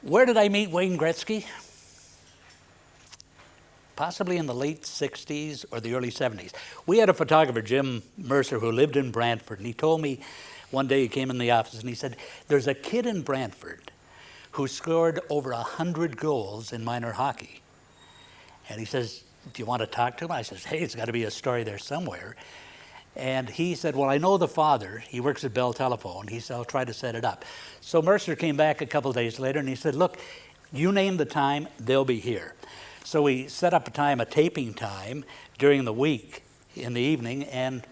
Where did I meet Wayne Gretzky? Possibly in the late 60s or the early 70s. We had a photographer, Jim Mercer, who lived in Brantford, and he told me one day, he came in the office and he said, there's a kid in Brantford who scored over 100 goals in minor hockey. And he says, do you want to talk to him? I says, hey, it's got to be a story there somewhere. And he said, well, I know the father. He works at Bell Telephone. He said, I'll try to set it up. So Mercer came back a couple of days later and he said, look, you name the time, they'll be here. So we set up a taping time during the week in the evening, and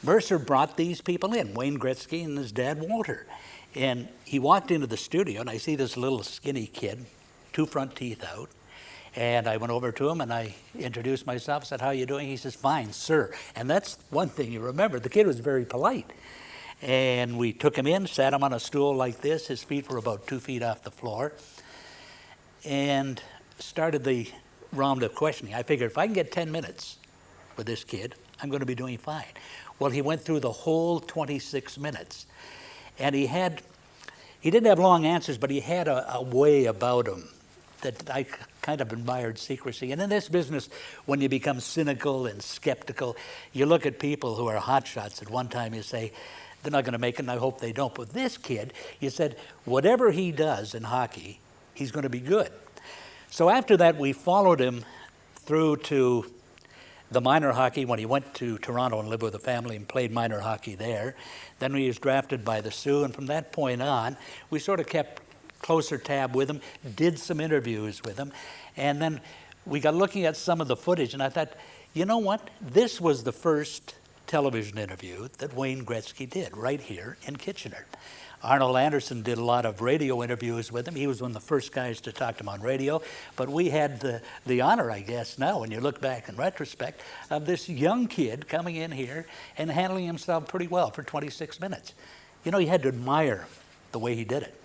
Mercer brought these people in, Wayne Gretzky and his dad, Walter. And he walked into the studio, and I see this little skinny kid, 2 front teeth out. And I went over to him, and I introduced myself, said, how are you doing? He says, fine, sir. And that's one thing you remember. The kid was very polite. And we took him in, sat him on a stool like this. His feet were about 2 feet off the floor. And started the round of questioning. I figured if I can get 10 minutes with this kid, I'm going to be doing fine. Well, he went through the whole 26 minutes. And he didn't have long answers, but he had a way about him that I kind of admired secrecy. And in this business, when you become cynical and skeptical, you look at people who are hotshots. At one time you say, they're not going to make it, and I hope they don't. But this kid, you said, whatever he does in hockey, he's going to be good. So after that, we followed him through to the minor hockey when he went to Toronto and lived with a family and played minor hockey there. Then he was drafted by the Sioux, and from that point on, we sort of kept closer tab with him, did some interviews with him, and then we got looking at some of the footage, and I thought, you know what? This was the first television interview that Wayne Gretzky did right here in Kitchener. Arnold Anderson did a lot of radio interviews with him. He was one of the first guys to talk to him on radio. But we had the honor, I guess, now, when you look back in retrospect, of this young kid coming in here and handling himself pretty well for 26 minutes. You know, you had to admire the way he did it.